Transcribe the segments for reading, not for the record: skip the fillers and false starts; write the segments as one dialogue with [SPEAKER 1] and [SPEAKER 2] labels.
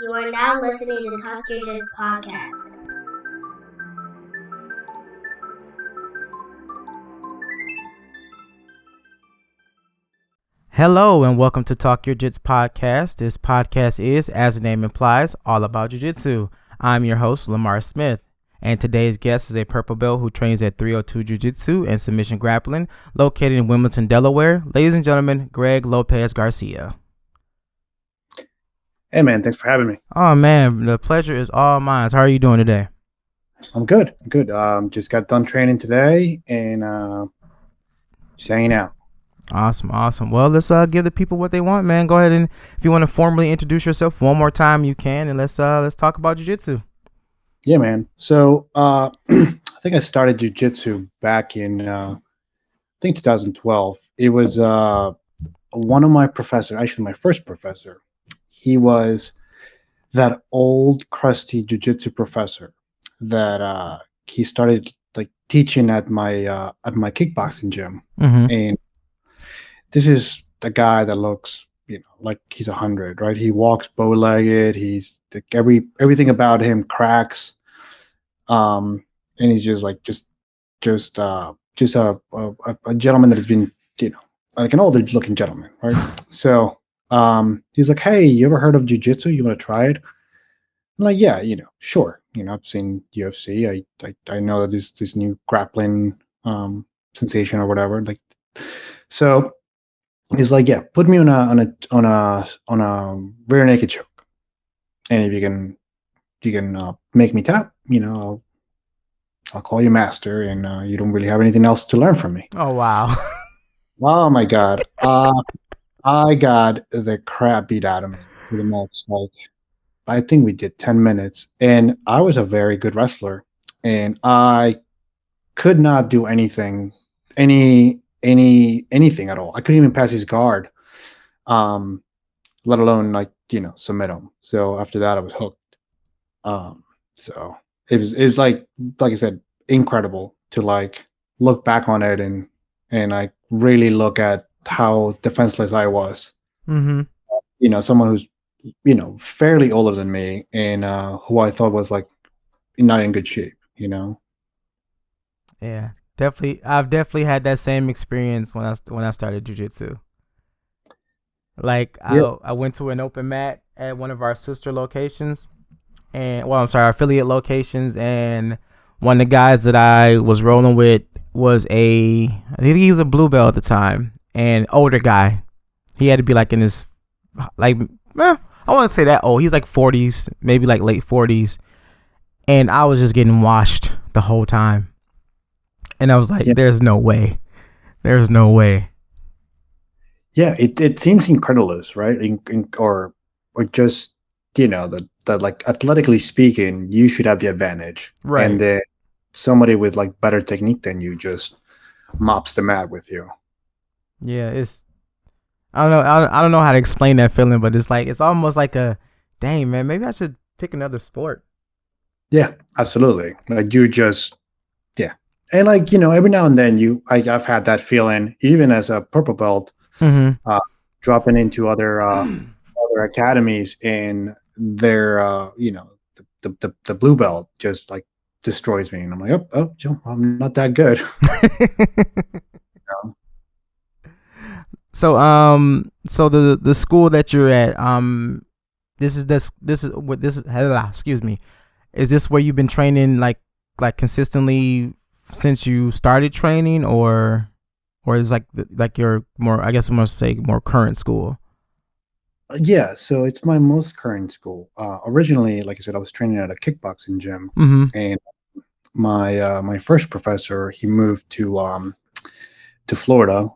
[SPEAKER 1] You are now listening to Talk Your Jits podcast.
[SPEAKER 2] Hello and welcome to Talk Your Jits podcast. This podcast is, as the name implies, all about jiu-jitsu. I'm your host, Lamar Smith, and today's guest is a purple belt who trains at 302 Jiu-Jitsu and Submission Grappling, located in Wilmington, Delaware. Ladies and gentlemen, Greg Lopez Garcia.
[SPEAKER 3] Hey man, thanks for having me.
[SPEAKER 2] Oh man, the pleasure is all mine. How are you doing today?
[SPEAKER 3] I'm good. Just got done training today and just hanging out.
[SPEAKER 2] Awesome. Well, let's give the people what they want, man. Go ahead and if you want to formally introduce yourself one more time, you can, and let's talk about jiu-jitsu.
[SPEAKER 3] Yeah, man. So I think I started jiu-jitsu back in I think 2012. It was one of my professors, actually my first professor. He was that old crusty jiu-jitsu professor that he started like teaching at my kickboxing gym. And this is the guy that looks, like he's 100, right? He walks bow-legged. He's like everything about him cracks. And he's just a gentleman that has been, like an older looking gentleman, right? So he's like, "Hey, you ever heard of jiu-jitsu? You want to try it?" I'm like, "Yeah, sure. I've seen UFC. I know that this new grappling sensation or whatever. Like, so he's like, "Yeah, put me on a rear naked choke, and if you can make me tap, I'll call you master, and you don't really have anything else to learn from me."
[SPEAKER 2] Oh wow.
[SPEAKER 3] Oh my god. I got the crap beat out of me for the next, I think we did 10 minutes, and I was a very good wrestler, and I could not do anything at all. I couldn't even pass his guard, let alone submit him. So after that, I was hooked. So it's like I said, incredible to look back on it and really look at how defenseless I was. Someone who's fairly older than me and who I thought was not in good shape.
[SPEAKER 2] Yeah, definitely. I've definitely had that same experience when I started jiu-jitsu. I went to an open mat at one of our sister locations, our affiliate locations, and one of the guys that I was rolling with was I think he was a blue belt at the time, and older guy. He had to be in his I wouldn't say that old. He's 40s, maybe late 40s, and I was just getting washed the whole time. And I was like, There's no way.
[SPEAKER 3] Yeah, it seems incredulous, right? Or just that athletically speaking, you should have the advantage,
[SPEAKER 2] right?
[SPEAKER 3] And then somebody with better technique than you just mops the mat with you.
[SPEAKER 2] Yeah, I don't know. I don't know how to explain that feeling, but it's almost like a, dang man, maybe I should pick another sport.
[SPEAKER 3] Yeah, absolutely. And every now and then I've had that feeling, even as a purple belt, dropping into other academies, and their the blue belt just destroys me, and I'm like, oh, I'm not that good.
[SPEAKER 2] So so the school that you're at, excuse me, is this where you've been training like consistently since you started training, or is your more, I guess I'm gonna say, more current school?
[SPEAKER 3] Yeah, so it's my most current school. Originally, like I said, I was training at a kickboxing gym, and my first professor, he moved to Florida,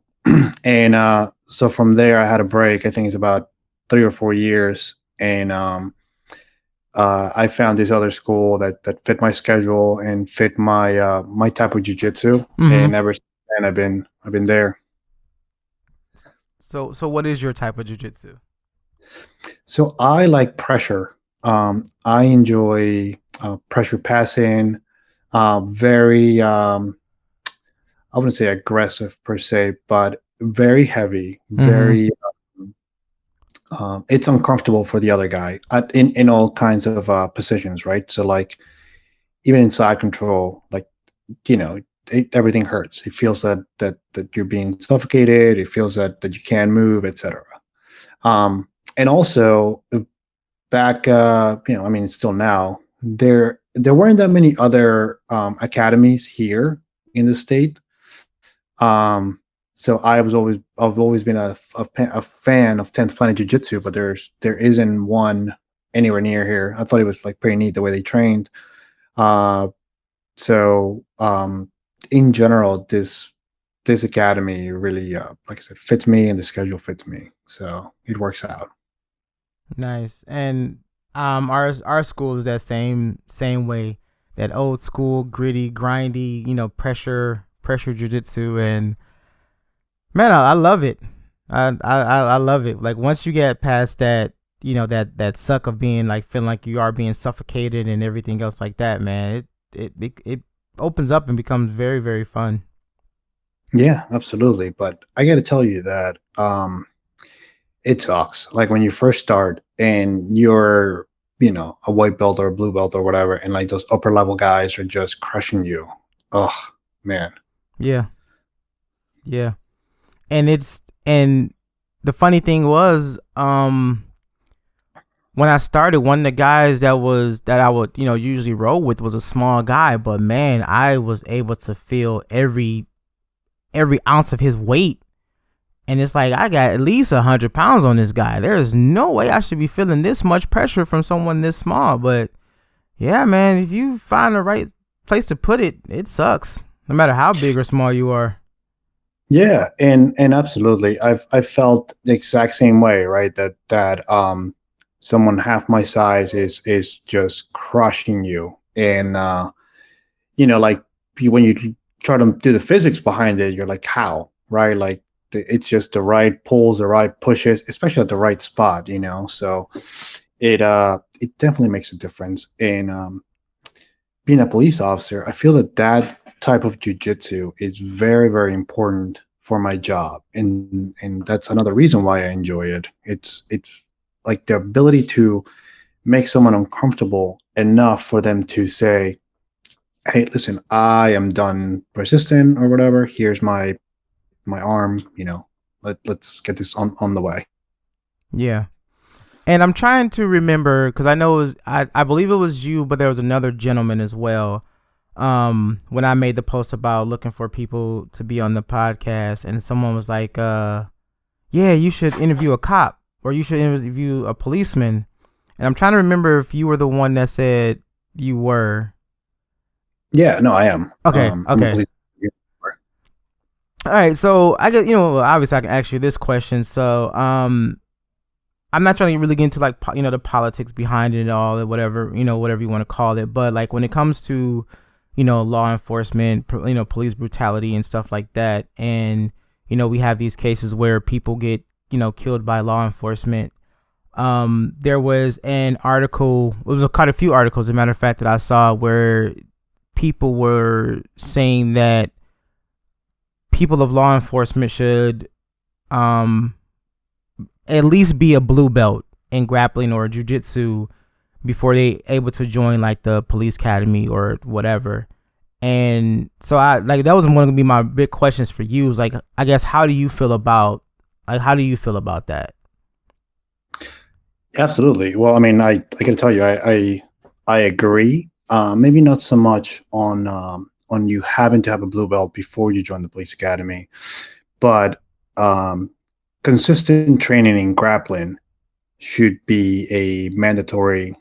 [SPEAKER 3] and so from there I had a break. I think it's about 3 or 4 years, and I found this other school that fit my schedule and fit my my type of jiu-jitsu, and ever since then I've been there.
[SPEAKER 2] So what is your type of jiu-jitsu?
[SPEAKER 3] So I like pressure. I enjoy pressure passing. Very I wouldn't say aggressive per se, but very heavy, very it's uncomfortable for the other guy in all kinds of positions, right? So like even in side control, like you know, everything hurts. It feels that you're being suffocated. It feels that you can't move, etc. And also back, I mean, still now there weren't that many other academies here in the state. Um, so I've always been a fan of 10th Planet Jiu-Jitsu, but there isn't one anywhere near here. I thought it was like pretty neat the way they trained. Uh, so in general, this academy really, like I said, fits me, and the schedule fits me, so it works out.
[SPEAKER 2] Nice. And our school is that same way, that old school, gritty, grindy, pressure jujitsu, and man, I love it. I love it. Like once you get past that, that suck of being like feeling like you are being suffocated and everything else like that, man, it opens up and becomes very, very fun.
[SPEAKER 3] Yeah, absolutely. But I got to tell you that it sucks. Like when you first start and you're, a white belt or a blue belt or whatever, and like those upper level guys are just crushing you. Oh man.
[SPEAKER 2] Yeah, yeah. And the funny thing was, when I started, one of the guys that I would usually roll with was a small guy, but man, I was able to feel every ounce of his weight, and it's like I got at least 100 pounds on this guy. There is no way I should be feeling this much pressure from someone this small. But yeah, man, if you find the right place to put it, it sucks, no matter how big or small you are.
[SPEAKER 3] Yeah, and absolutely. I've felt the exact same way, right? That someone half my size is just crushing you. And like when you try to do the physics behind it, you're like, how, right? Like it's just the right pulls, the right pushes, especially at the right spot, So it definitely makes a difference. And being a police officer, I feel that type of jujitsu is very, very important for my job, and that's another reason why I enjoy it. It's like the ability to make someone uncomfortable enough for them to say, "Hey, listen, I am done resisting or whatever. Here's my arm. Let's get this on the way."
[SPEAKER 2] Yeah. And I'm trying to remember because I know I believe it was you, but there was another gentleman as well. When I made the post about looking for people to be on the podcast, and someone was like, yeah, you should interview a cop or you should interview a policeman. And I'm trying to remember if you were the one that said you were.
[SPEAKER 3] Yeah, no, I am.
[SPEAKER 2] Okay,
[SPEAKER 3] I'm a
[SPEAKER 2] okay.
[SPEAKER 3] police.
[SPEAKER 2] All right, so I guess obviously I can ask you this question. So, I'm not trying to really get into like the politics behind it and all, or whatever whatever you want to call it. But like when it comes to law enforcement, police brutality and stuff like that, and we have these cases where people get killed by law enforcement. There was an article. It was quite a few articles, as a matter of fact, that I saw where people were saying that people of law enforcement should at least be a blue belt in grappling or jiu-jitsu before they able to join like the police academy or whatever. And so I like that was one of be my big questions for you, is like, I guess how do you feel about that?
[SPEAKER 3] Absolutely. Well, I mean, I can tell you, I agree. Maybe not so much on you having to have a blue belt before you join the police academy, but consistent training in grappling should be a mandatory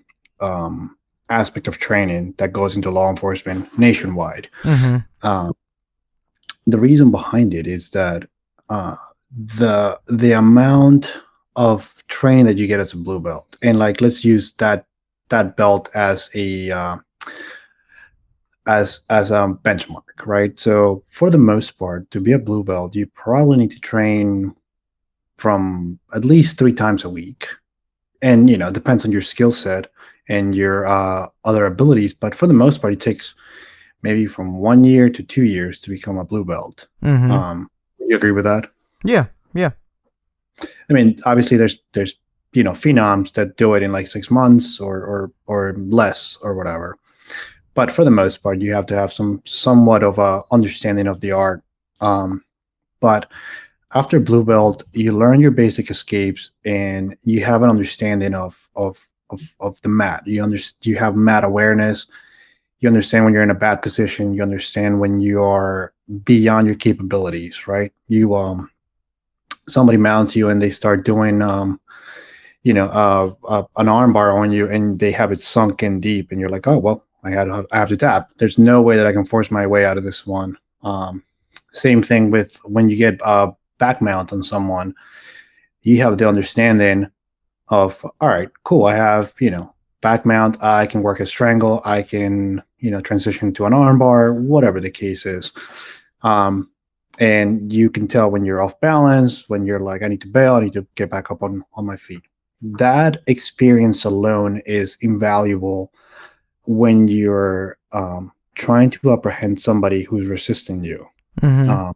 [SPEAKER 3] aspect of training that goes into law enforcement nationwide.
[SPEAKER 2] Mm-hmm.
[SPEAKER 3] The reason behind it is that the amount of training that you get as a blue belt, and like let's use that belt as a as a benchmark, right? So for the most part, to be a blue belt, you probably need to train from at least 3 times a week, and it depends on your skill set and your other abilities. But for the most part, it takes maybe from 1 year to 2 years to become a blue belt.
[SPEAKER 2] Mm-hmm.
[SPEAKER 3] You agree with that?
[SPEAKER 2] Yeah.
[SPEAKER 3] I mean, obviously, there's phenoms that do it in like 6 months or less or whatever. But for the most part, you have to have somewhat of a understanding of the art. But after blue belt, you learn your basic escapes and you have an understanding of the mat. You have mat awareness. You understand when you're in a bad position. You understand when you are beyond your capabilities, right? Somebody mounts you and they start doing an arm bar on you and they have it sunk in deep and you're like, oh well, I have to tap. There's no way that I can force my way out of this one. Same thing with when you get back mount on someone. You have the understanding of, all right, cool, I have back mount, I can work a strangle, I can transition to an arm bar, whatever the case is. And you can tell when you're off balance, when you're like, I need to bail, I need to get back up on my feet. That experience alone is invaluable when you're trying to apprehend somebody who's resisting you.
[SPEAKER 2] Mm-hmm.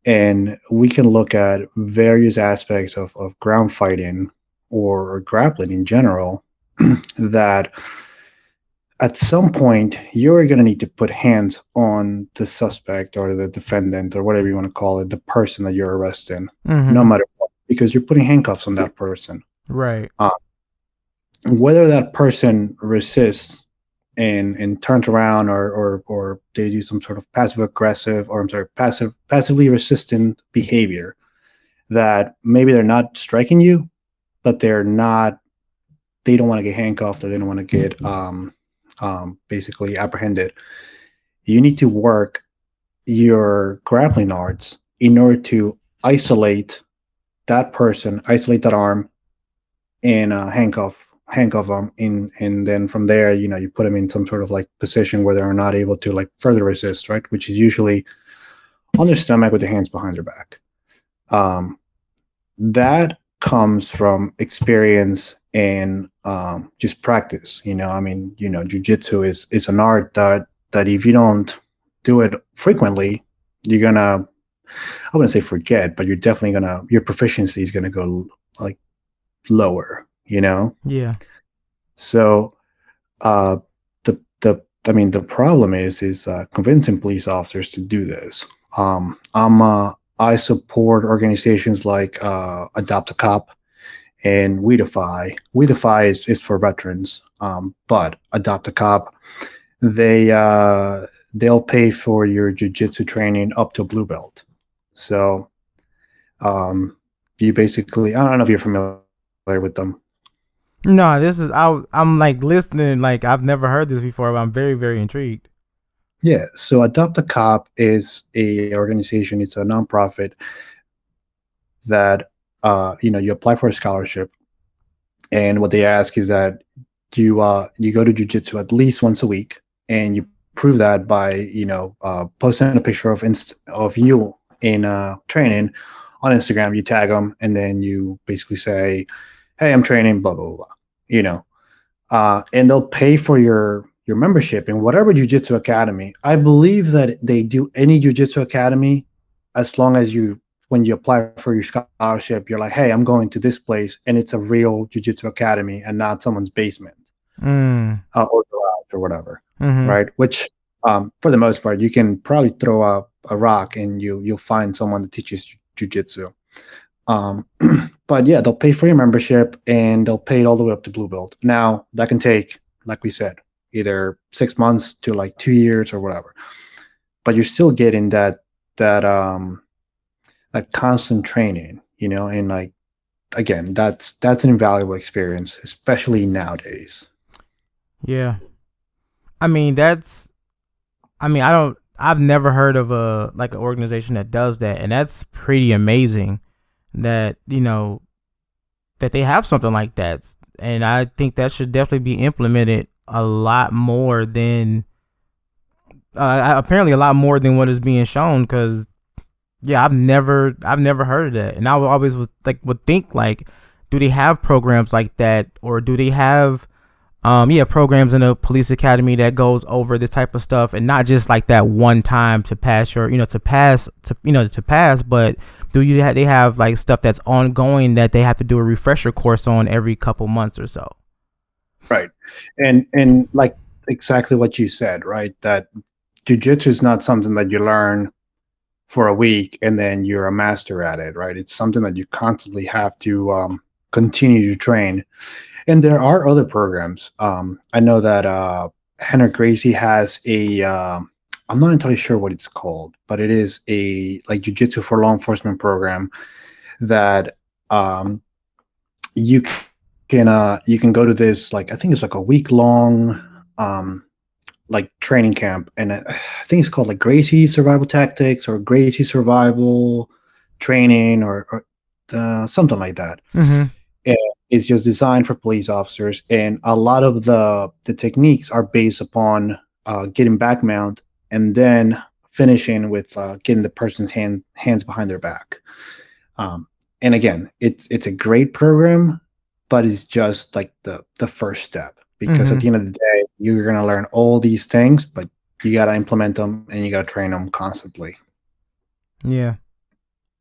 [SPEAKER 3] And we can look at various aspects of ground fighting or grappling in general that at some point you're going to need to put hands on the suspect or the defendant or whatever you want to call it, the person that you're arresting, no matter what, because you're putting handcuffs on that person.
[SPEAKER 2] Right.
[SPEAKER 3] Whether that person resists and turns around or they do some sort of passively resistant behavior that maybe they're not striking you, but they don't want to get handcuffed or they don't want to get basically apprehended. You need to work your grappling arts in order to isolate that person, isolate that arm, and handcuff them and then from there you put them in some sort of like position where they're not able to like further resist, right, which is usually on their stomach with their hands behind their back. That comes from experience and just practice. Jiu-jitsu is an art that if you don't do it frequently, you're gonna, I wouldn't say forget, but you're definitely your proficiency is gonna go like lower.
[SPEAKER 2] Yeah.
[SPEAKER 3] So the problem is convincing police officers to do this. I support organizations like Adopt a Cop and We Defy. We Defy is for veterans, but Adopt a Cop, they'll pay for your jiu-jitsu training up to blue belt. So you basically, I don't know if you're familiar with them.
[SPEAKER 2] No, I'm like listening, like I've never heard this before, but I'm very, very intrigued.
[SPEAKER 3] Yeah, so Adopt a Cop is a organization. It's a nonprofit that you apply for a scholarship, and what they ask is that you go to jiu-jitsu at least once a week, and you prove that by posting a picture of you in training on Instagram. You tag them, and then you basically say, "Hey, I'm training, blah blah blah," and they'll pay for your membership in whatever jiu-jitsu academy. I believe that they do any jiu-jitsu academy as long as when you apply for your scholarship, you're like, hey, I'm going to this place and it's a real jiu-jitsu academy and not someone's basement or garage or whatever, right? Which for the most part, you can probably throw a rock and you'll find someone that teaches jiu-jitsu. But yeah, they'll pay for your membership and they'll pay it all the way up to blue belt. Now that can take, like we said, either 6 months to like 2 years or whatever, but you're still getting that constant training, and like, again, that's an invaluable experience, especially nowadays.
[SPEAKER 2] Yeah. I mean, I've never heard of an organization that does that. And that's pretty amazing that, that they have something like that. And I think that should definitely be implemented a lot more than, apparently a lot more than what is being shown. Cause yeah, I've never heard of that. And I would always would think like, do they have programs like that, or do they have programs in the police academy that goes over this type of stuff, and not just like that one time to pass your, to pass, but they have like stuff that's ongoing that they have to do a refresher course on every couple months or so.
[SPEAKER 3] Right. And like exactly what you said, right? That jiu-jitsu is not something that you learn for a week and then you're a master at it, right? It's something that you constantly have to continue to train. And there are other programs. I know that Henrik Gracie has I'm not entirely sure what it's called, but it is a like jiu-jitsu for law enforcement program that you can go to this, like I think it's like a week long like training camp, and I think it's called like Gracie Survival Tactics or Gracie Survival Training or something like that.
[SPEAKER 2] Mm-hmm.
[SPEAKER 3] And it's just designed for police officers, and a lot of the techniques are based upon getting back mount and then finishing with getting the person's hands behind their back. And again, it's a great program, but it's just like the first step, because at the end of the day, you're going to learn all these things, but you got to implement them and you got to train them constantly.
[SPEAKER 2] Yeah,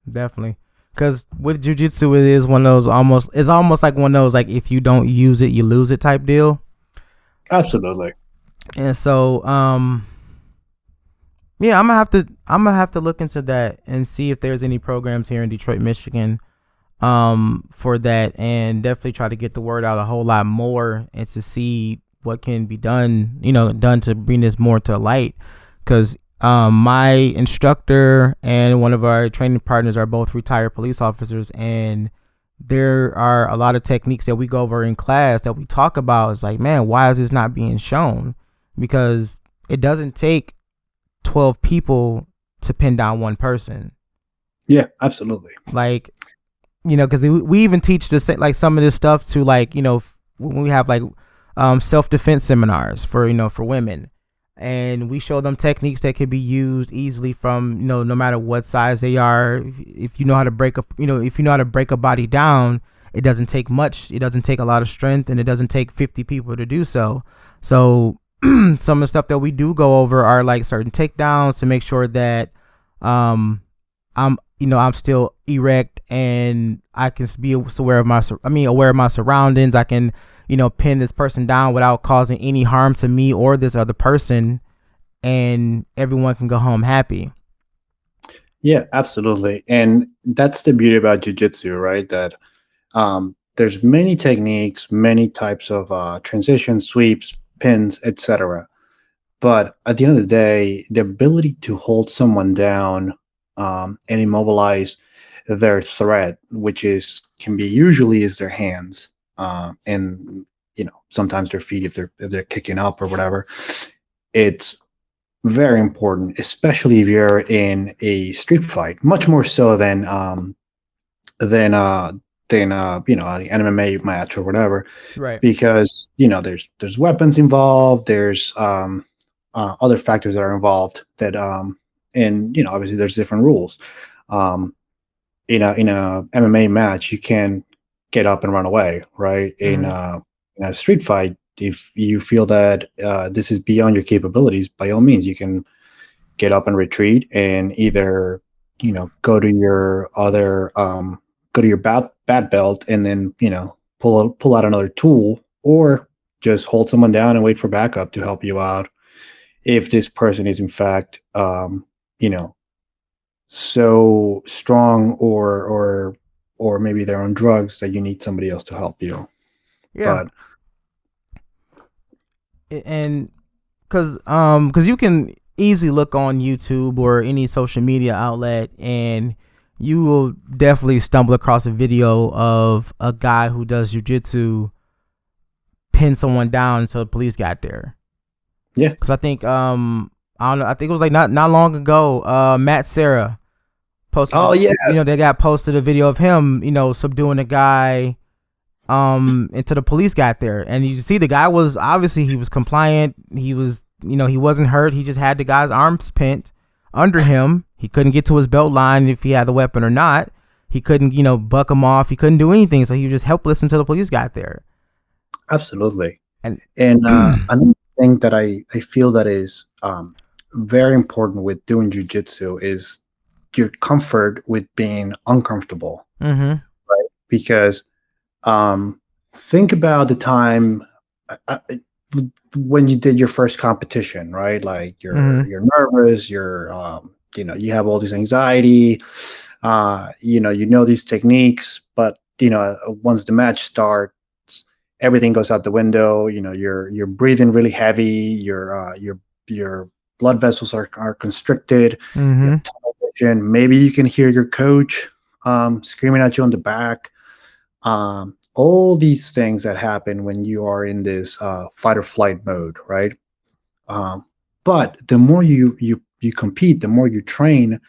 [SPEAKER 2] definitely. Because with jiu-jitsu, it is one of those almost like one of those, like, if you don't use it, you lose it type deal.
[SPEAKER 3] Absolutely.
[SPEAKER 2] And so, yeah, I'm gonna have to look into that and see if there's any programs here in Detroit, Michigan, for that, and definitely try to get the word out a whole lot more and to see what can be done, done to bring this more to light. Because my instructor and one of our training partners are both retired police officers, and there are a lot of techniques that we go over in class that we talk about. It's like, man, why is this not being shown? Because it doesn't take 12 people to pin down one person.
[SPEAKER 3] Yeah, absolutely.
[SPEAKER 2] Like, because we even teach this, like, some of this stuff to, like, when we have like self-defense seminars for women, and we show them techniques that can be used easily from, no matter what size they are. If you know how to break a body down, it doesn't take much. It doesn't take a lot of strength, and it doesn't take 50 people to do so. So some of the stuff that we do go over are like certain takedowns to make sure that I'm still erect and I can be aware of my surroundings. I can pin this person down without causing any harm to me or this other person, and everyone can go home happy.
[SPEAKER 3] Yeah, absolutely. And that's the beauty about jiu-jitsu, right? That there's many techniques, many types of transitions, sweeps, pins, etc. But at the end of the day, the ability to hold someone down and immobilize their threat, which can be usually their hands, and sometimes their feet if they're kicking up or whatever. It's very important, especially if you're in a street fight, much more so than an MMA match or whatever.
[SPEAKER 2] Right.
[SPEAKER 3] Because there's weapons involved, there's other factors that are involved that and obviously there's different rules. In a MMA match, you can get up and run away, right? In a street fight, if you feel that this is beyond your capabilities, by all means, you can get up and retreat, and either go to your bat belt and then pull out another tool, or just hold someone down and wait for backup to help you out if this person is in fact so strong or maybe they're on drugs that you need somebody else to help you.
[SPEAKER 2] Yeah. And because you can easily look on YouTube or any social media outlet, and you will definitely stumble across a video of a guy who does jiu-jitsu pin someone down until the police got there.
[SPEAKER 3] Yeah.
[SPEAKER 2] Because I think I don't know, I think it was like not long ago, Matt Serra posted.
[SPEAKER 3] Oh yeah.
[SPEAKER 2] They got posted a video of him, subduing a guy until the police got there, and you see the guy was obviously, he was compliant. He was, he wasn't hurt. He just had the guy's arms pinned under him. He couldn't get to his belt line if he had the weapon or not. He couldn't, buck him off. He couldn't do anything. So he was just helpless until the police got there.
[SPEAKER 3] Absolutely.
[SPEAKER 2] And
[SPEAKER 3] And another thing that I feel that is very important with doing jujitsu is your comfort with being uncomfortable,
[SPEAKER 2] mm-hmm.
[SPEAKER 3] right? Because um, think about the time uh, uh, when you did your first competition, right? Like
[SPEAKER 2] Mm-hmm.
[SPEAKER 3] you're nervous, you have all this anxiety, you know these techniques, but once the match starts, everything goes out the window. You're breathing really heavy. Your blood vessels are constricted. You
[SPEAKER 2] Mm-hmm.
[SPEAKER 3] have tunnel vision. Maybe you can hear your coach screaming at you on the back. All these things that happen when you are in this fight or flight mode, right? Um, but the more you compete, the more you train,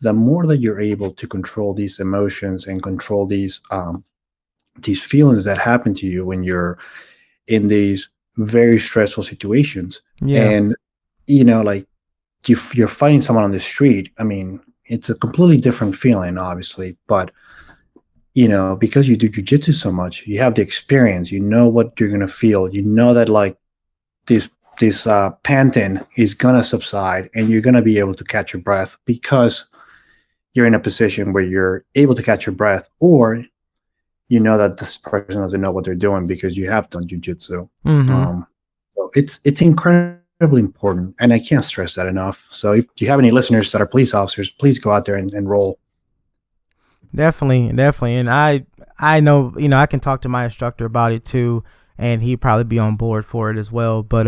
[SPEAKER 3] the more that you're able to control these emotions and control these feelings that happen to you when you're in these very stressful situations.
[SPEAKER 2] Yeah.
[SPEAKER 3] And like you're fighting someone on the street. I mean, it's a completely different feeling, obviously, but because you do jujitsu so much, you have the experience. You know what you're gonna feel. You know that like this panting is gonna subside, and you're gonna be able to catch your breath because you're in a position where you're able to catch your breath, or you know that this person doesn't know what they're doing because you have done jujitsu.
[SPEAKER 2] Mm-hmm.
[SPEAKER 3] Um, so it's incredibly important, and I can't stress that enough. So if you have any listeners that are police officers, please go out there and roll.
[SPEAKER 2] Definitely. And I know, I can talk to my instructor about it too, and he'd probably be on board for it as well. But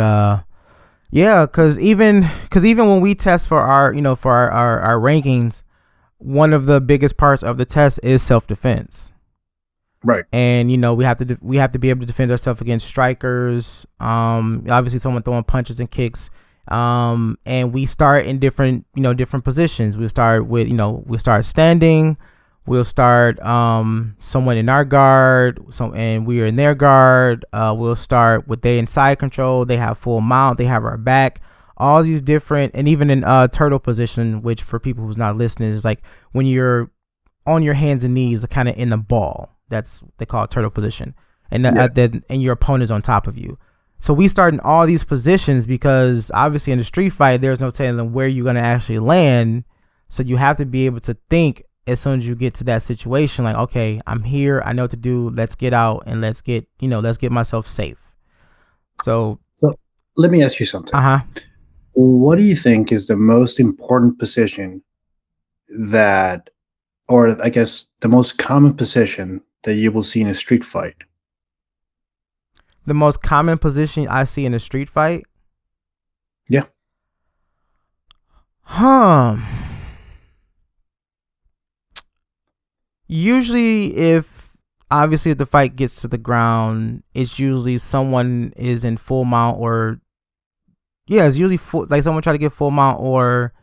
[SPEAKER 2] yeah, cause even when we test for our, for our rankings, one of the biggest parts of the test is self defense.
[SPEAKER 3] Right.
[SPEAKER 2] And we have to be able to defend ourselves against strikers. Obviously someone throwing punches and kicks. And we start in different positions. We start standing. We'll start someone in our guard, and we are in their guard. We'll start with they in side control. They have full mount. They have our back. All these different, and even in turtle position, which for people who's not listening is like when you're on your hands and knees, kind of in the ball. That's they call it turtle position, and
[SPEAKER 3] Yeah.
[SPEAKER 2] and your opponent's on top of you. So we start in all these positions because obviously in the street fight, there's no telling where you're gonna actually land. So you have to be able to think as soon as you get to that situation, like, okay, I'm here, I know what to do. Let's get out and let's get myself safe. So,
[SPEAKER 3] So let me ask you something.
[SPEAKER 2] uh huh.
[SPEAKER 3] What do you think is the most important position that, or I guess the most common position that you will see in a street fight?
[SPEAKER 2] The most common position I see in a street fight,
[SPEAKER 3] Yeah.
[SPEAKER 2] huh? Usually, if the fight gets to the ground, it's usually someone is in full mount, or yeah, it's usually full, like someone try to get full mount, or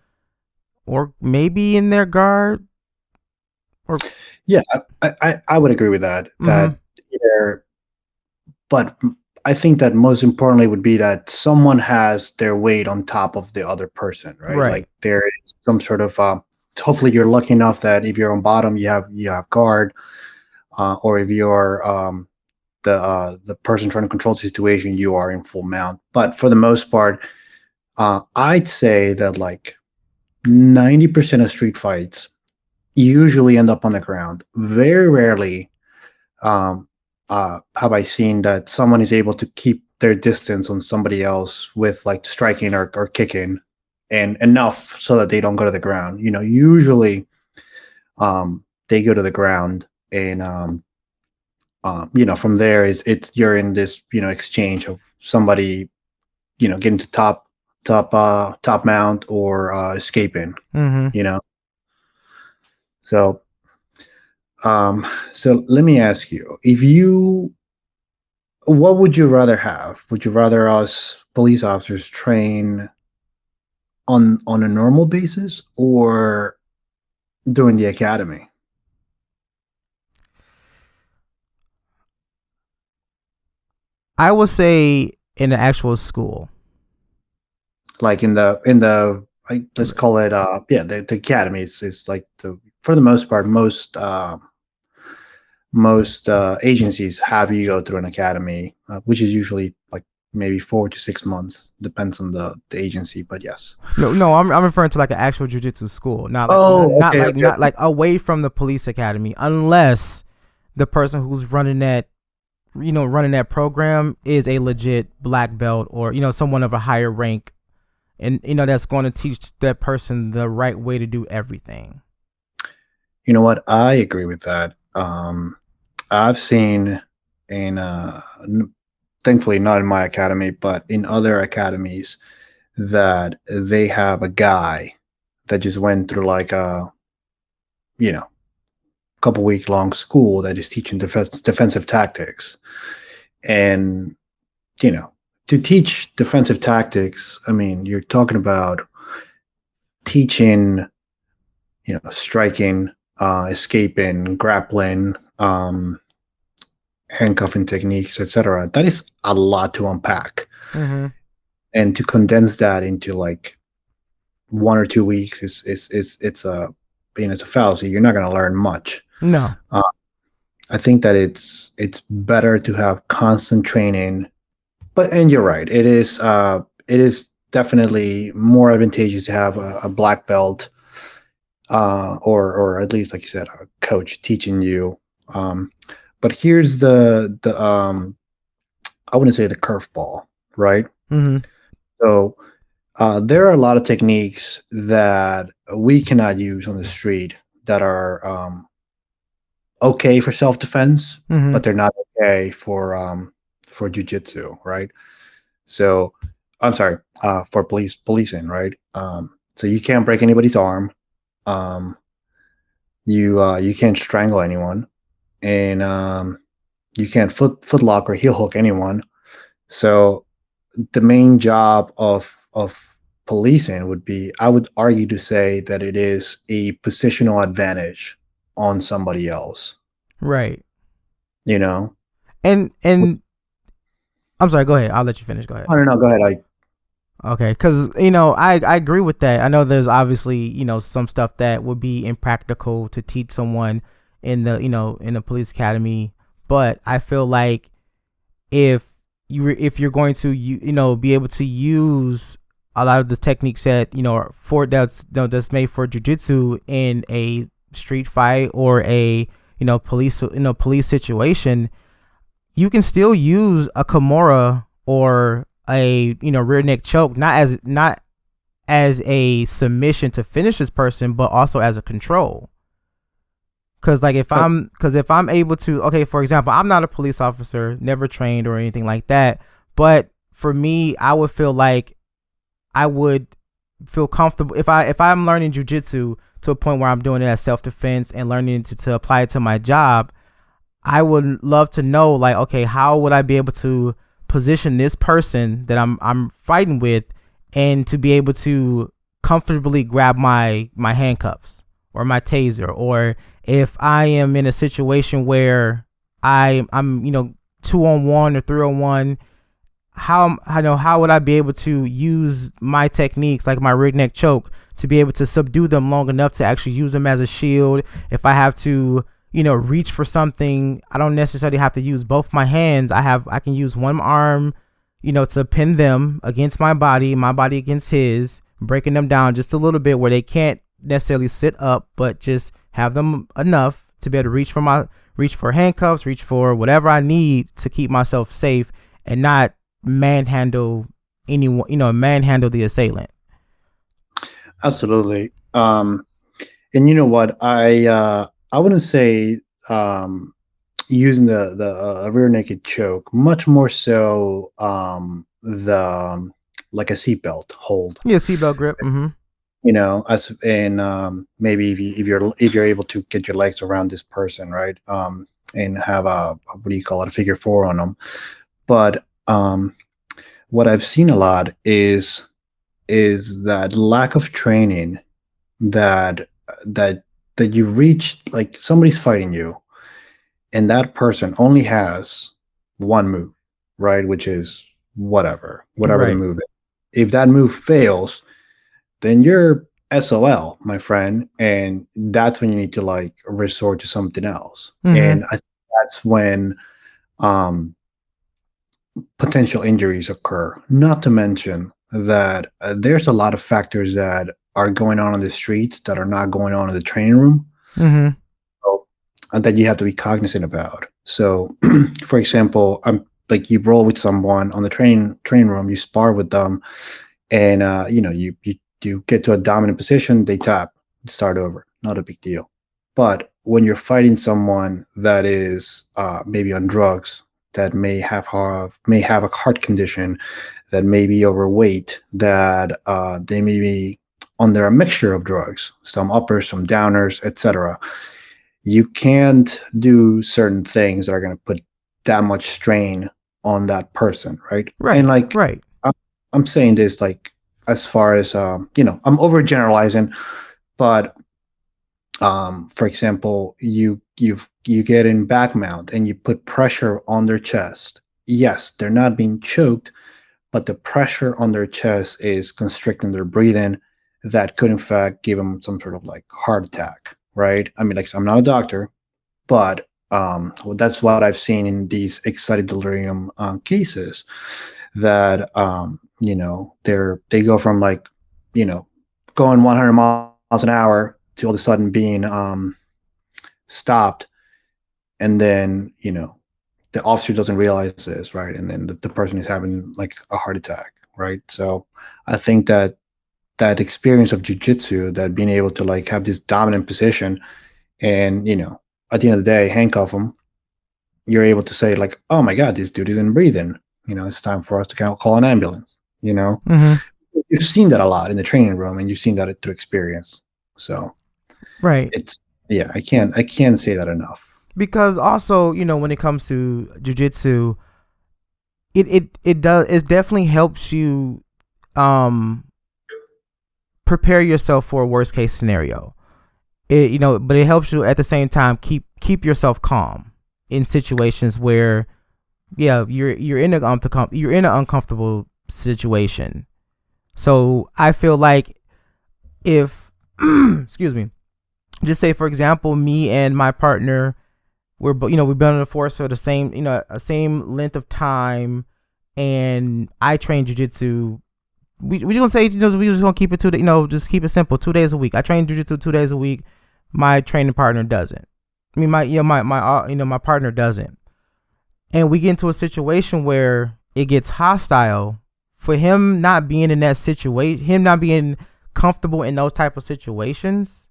[SPEAKER 2] maybe in their guard, or
[SPEAKER 3] Yeah, I would agree with that.
[SPEAKER 2] mm-hmm.
[SPEAKER 3] There, but I think that most importantly would be that someone has their weight on top of the other person, right?
[SPEAKER 2] Right.
[SPEAKER 3] Like there is some sort of. Hopefully, you're lucky enough that if you're on bottom, you have guard, or if you're the person trying to control the situation, you are in full mount. But for the most part, I'd say that like 90% of street fights usually end up on the ground. Very rarely um, have I seen that someone is able to keep their distance on somebody else with like striking or kicking and enough so that they don't go to the ground. Usually they go to the ground, and from there it's you're in this exchange of somebody getting to top mount or escaping.
[SPEAKER 2] Mm-hmm.
[SPEAKER 3] You know, so so let me ask you, if you what would you rather have? Would you rather us police officers train on a normal basis or during the academy?
[SPEAKER 2] I would say in an actual school.
[SPEAKER 3] Like in the let's call it the academy is like the for the most part most most agencies have you go through an academy, which is usually like maybe 4 to 6 months, depends on the agency. But yes.
[SPEAKER 2] No, I'm referring to like an actual jujitsu school, not like
[SPEAKER 3] Oh, okay, okay,
[SPEAKER 2] not
[SPEAKER 3] okay.
[SPEAKER 2] like away from the police academy, unless the person who's running that program is a legit black belt or someone of a higher rank, and that's going to teach that person the right way to do everything.
[SPEAKER 3] You know what? I agree with that. I've seen in, thankfully not in my academy, but in other academies, that they have a guy that just went through like a, you know, couple week long school that is teaching defensive tactics. And, to teach defensive tactics, I mean, you're talking about teaching, striking, escaping, grappling, handcuffing techniques, etc. That is a lot to unpack,
[SPEAKER 2] Mm-hmm.
[SPEAKER 3] and to condense that into like 1 or 2 weeks is it's a it's a fallacy. You're not going to learn much.
[SPEAKER 2] No.
[SPEAKER 3] Uh, I think that it's better to have constant training, and you're right. It is definitely more advantageous to have a black belt, or at least like you said, a coach teaching you. Um, but here's the I wouldn't say the curveball, right?
[SPEAKER 2] Mm-hmm.
[SPEAKER 3] So there are a lot of techniques that we cannot use on the street that are okay for self defense,
[SPEAKER 2] Mm-hmm.
[SPEAKER 3] but they're not okay for jujitsu, right? So I'm sorry, for policing, right? So you can't break anybody's arm. Um, you can't strangle anyone, and you can't foot lock or heel hook anyone. So the main job of policing would be, I would argue to say that it is a positional advantage on somebody else.
[SPEAKER 2] Right.
[SPEAKER 3] You know,
[SPEAKER 2] And I'm sorry. Go ahead. I'll let you finish. Go ahead.
[SPEAKER 3] I don't know. Go ahead.
[SPEAKER 2] Okay, because I agree with that. I know there's obviously some stuff that would be impractical to teach someone in the in the police academy, but I feel like if if you're going to be able to use a lot of the techniques that for that's made for jujitsu in a street fight or a police situation, you can still use a Kimura or a rear neck choke, not as a submission to finish this person, but also as a control. Because like if I'm able to, okay, for example, I'm not a police officer, never trained or anything like that, but for me, I would feel like I would feel comfortable if I'm learning jujitsu to a point where I'm doing it as self defense and learning to apply it to my job. I would love to know, like, okay, how would I be able to position this person that I'm fighting with, and to be able to comfortably grab my handcuffs or my taser, or if I am in a situation where I'm 2-on-1 or 3-on-1, how would I be able to use my techniques like my rig neck choke to be able to subdue them long enough to actually use them as a shield? If I have to reach for something, I don't necessarily have to use both my hands. I can use one arm, to pin them against my body against his, breaking them down just a little bit where they can't necessarily sit up, but just have them enough to be able to reach for handcuffs, reach for whatever I need to keep myself safe and not manhandle anyone, manhandle the assailant.
[SPEAKER 3] Absolutely. And you know what? I wouldn't say using the rear naked choke, much more so the like a seatbelt hold.
[SPEAKER 2] Yeah, seatbelt grip. Mm-hmm.
[SPEAKER 3] As and maybe if you're able to get your legs around this person, right? And have a what do you call it, a figure four on them. But what I've seen a lot is that lack of training, that that that you reach, like somebody's fighting you and that person only has one move, right? Which is whatever the
[SPEAKER 2] Right.
[SPEAKER 3] move is. If that move fails, then you're SOL, my friend, and that's when you need to like resort to something else.
[SPEAKER 2] Mm-hmm.
[SPEAKER 3] And I think that's when um, potential injuries occur. Not to mention that there's a lot of factors that are going on in the streets that are not going on in the training room,
[SPEAKER 2] Mm-hmm.
[SPEAKER 3] so, that you have to be cognizant about. So, for example, I'm like you roll with someone on the training room, you spar with them, and you get to a dominant position, they tap, start over, not a big deal. But when you're fighting someone that is maybe on drugs, that may have a heart condition, that may be overweight, that they may be under a mixture of drugs, some uppers, some downers, etc. You can't do certain things that are going to put that much strain on that person, right? And
[SPEAKER 2] Right.
[SPEAKER 3] like
[SPEAKER 2] Right.
[SPEAKER 3] I'm, I'm saying this like as far as I'm overgeneralizing, but for example, you get in back mount and you put pressure on their chest. Yes, they're not being choked, but the pressure on their chest is constricting their breathing. That could in fact give them some sort of like heart attack, right? I mean, like I'm not a doctor, but well, that's what I've seen in these excited delirium cases. That they go from like going 100 miles an hour to all of a sudden being stopped, and then the officer doesn't realize this, right? And then the person is having like a heart attack, right? So I think that that experience of jujitsu, that being able to like have this dominant position, and at the end of the day handcuff them, you're able to say like, oh my god, this dude isn't breathing, it's time for us to call an ambulance.
[SPEAKER 2] Mm-hmm.
[SPEAKER 3] You've seen that a lot in the training room, and you've seen that through experience. So
[SPEAKER 2] Right.
[SPEAKER 3] it's yeah, I can't say that enough.
[SPEAKER 2] Because also, when it comes to jujitsu, it definitely helps you um prepare yourself for a worst case scenario. But it helps you at the same time keep yourself calm in situations where, yeah, you're in an uncomfortable situation. So I feel like if excuse me, just say for example, me and my partner, we've been in the force for the same a same length of time, and I train jujitsu. We just gonna say, we just gonna keep it just keep it simple. 2 days a week. I train jujitsu 2 days a week. My training partner doesn't. I mean, my partner doesn't. And we get into a situation where it gets hostile. For him not being in that situation, him not being comfortable in those type of situations,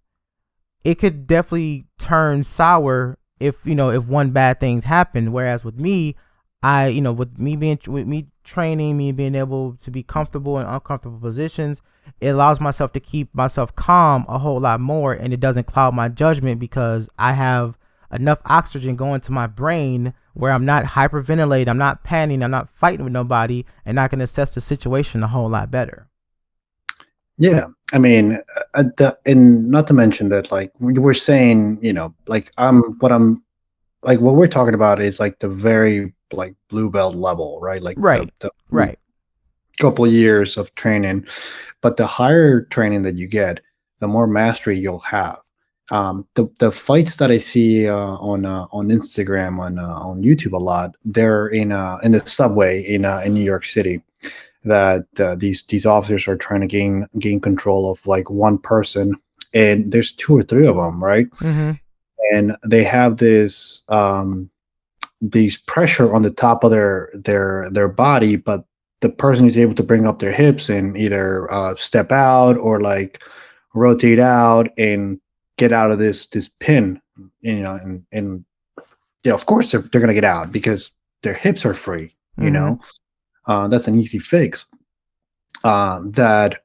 [SPEAKER 2] it could definitely turn sour if one bad things happen. Whereas with me, with me training, me being able to be comfortable in uncomfortable positions, it allows myself to keep myself calm a whole lot more, and it doesn't cloud my judgment because I have enough oxygen going to my brain where I'm not hyperventilating, I'm not panicking, I'm not fighting with nobody, and I can assess the situation a whole lot better.
[SPEAKER 3] Yeah, I mean, and not to mention that, like we're saying, like I'm like what we're talking about is like the very like blue belt level, right? Like
[SPEAKER 2] Right.
[SPEAKER 3] the
[SPEAKER 2] Right.
[SPEAKER 3] couple years of training, but the higher training that you get, the more mastery you'll have. The fights that I see on Instagram, on YouTube a lot, they're in the subway in New York City. That these officers are trying to gain control of like one person, and there's two or three of them, right?
[SPEAKER 2] Mm-hmm.
[SPEAKER 3] And they have this these pressure on the top of their body, but the person is able to bring up their hips and either step out or like rotate out and get out of this pin, and yeah, of course they're gonna get out because their hips are free.
[SPEAKER 2] Mm-hmm.
[SPEAKER 3] That's an easy fix. That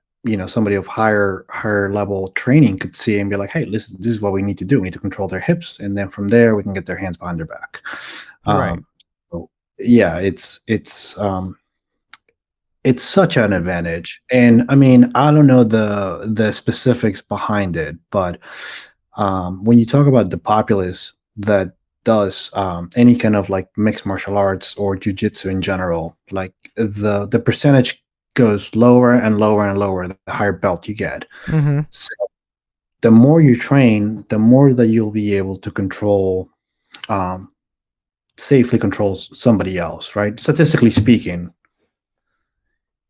[SPEAKER 3] somebody of higher level training could see and be like, hey, listen, this is what we need to do. We need to control their hips, and then from there we can get their hands behind their back.
[SPEAKER 2] Right.
[SPEAKER 3] So yeah, it's such an advantage. And I mean, I don't know the specifics behind it, but when you talk about the populace that does any kind of like mixed martial arts or jujitsu in general, like the percentage goes lower and lower and lower the higher belt you get.
[SPEAKER 2] Mm-hmm.
[SPEAKER 3] So the more you train, the more that you'll be able to control um, safely controls somebody else, right? Statistically speaking,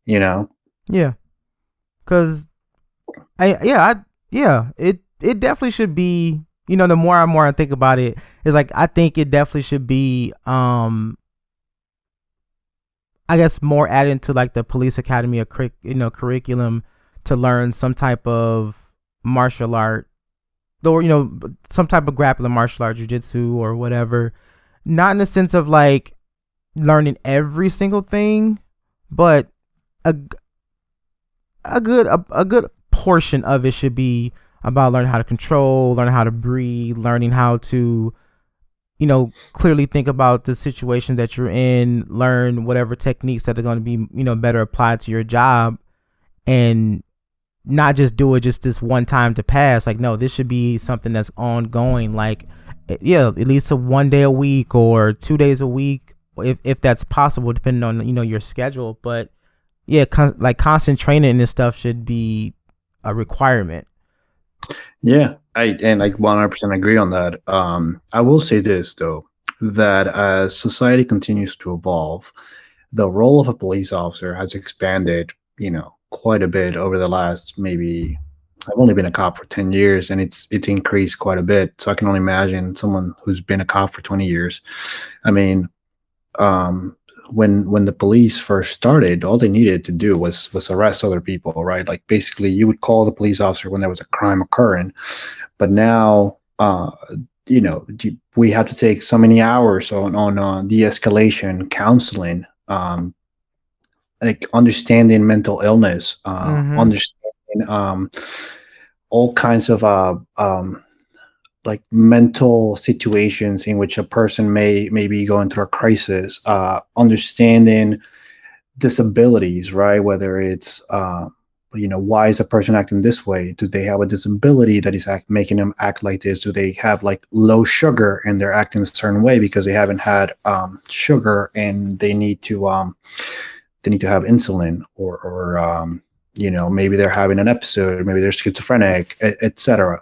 [SPEAKER 3] you know.
[SPEAKER 2] Yeah, because I yeah I yeah it definitely should be. The more I think about it, it's like I think it definitely should be I guess more added into like the police academy or curriculum to learn some type of martial art, or some type of grappling martial art, jujitsu or whatever. Not in the sense of like learning every single thing, but a a good portion of it should be about learning how to control, learning how to breathe, learning how to clearly think about the situation that you're in, learn whatever techniques that are going to be better applied to your job, and not just do it just this one time to pass. Like, no, this should be something that's ongoing. Like, yeah, at least 1 day a week or 2 days a week, if that's possible, depending on your schedule. But yeah, like constant training and this stuff should be a requirement.
[SPEAKER 3] Yeah, I 100% agree on that. I will say this though, that as society continues to evolve, the role of a police officer has expanded, quite a bit over the last maybe. I've only been a cop for 10 years, and it's increased quite a bit. So I can only imagine someone who's been a cop for 20 years. I mean, um, when the police first started, all they needed to do was arrest other people, right? Like basically, you would call the police officer when there was a crime occurring. But now, we have to take so many hours on de-escalation counseling, like understanding mental illness, understanding all kinds of like mental situations in which a person may be going through a crisis, understanding disabilities, right? Whether it's why is a person acting this way? Do they have a disability that is making them act like this? Do they have like low sugar and they're acting a certain way because they haven't had sugar, and they need to have insulin, or maybe they're having an episode, maybe they're schizophrenic, etc.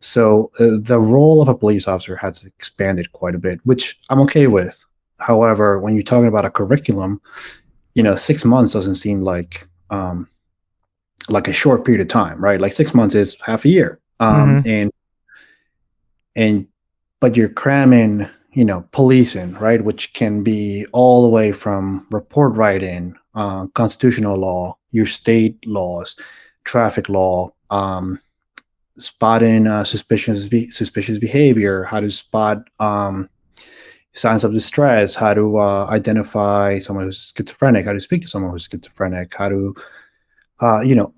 [SPEAKER 3] So the role of a police officer has expanded quite a bit, which I'm okay with. However, when you're talking about a curriculum, 6 months doesn't seem like a short period of time, right? Like 6 months is half a year. And but you're cramming, policing, right? Which can be all the way from report writing, constitutional law, your state laws, traffic law, spotting suspicious behavior, how to spot signs of distress, how to identify someone who's schizophrenic, how to speak to someone who's schizophrenic, how to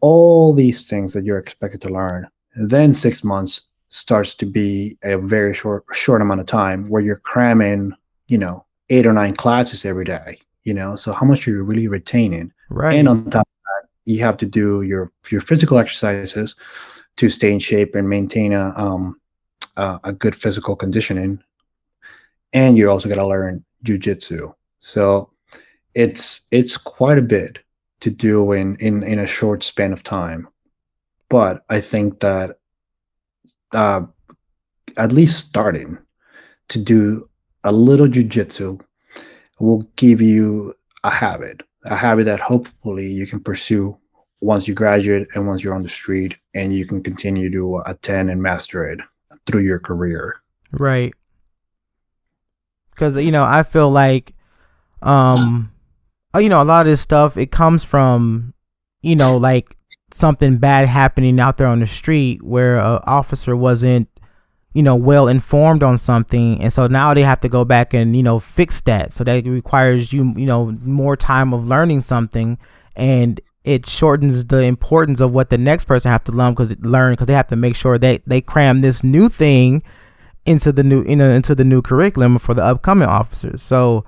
[SPEAKER 3] all these things that you're expected to learn. And then 6 months starts to be a very short amount of time where you're cramming 8 or 9 classes every day. So how much are you really retaining?
[SPEAKER 2] Right.
[SPEAKER 3] And on top of that, you have to do your physical exercises to stay in shape and maintain a good physical conditioning. And you're also going to learn jujitsu. So it's quite a bit to do in a short span of time. But I think that at least starting to do a little jujitsu will give you a habit that hopefully you can pursue once you graduate and once you're on the street, and you can continue to attend and master it through your career.
[SPEAKER 2] Right. Because I feel like a lot of this stuff, it comes from like something bad happening out there on the street where a officer wasn't well informed on something, and so now they have to go back and fix that. So that requires more time of learning something, and it shortens the importance of what the next person have to learn, because they have to make sure that they cram this new thing into the new curriculum for the upcoming officers. So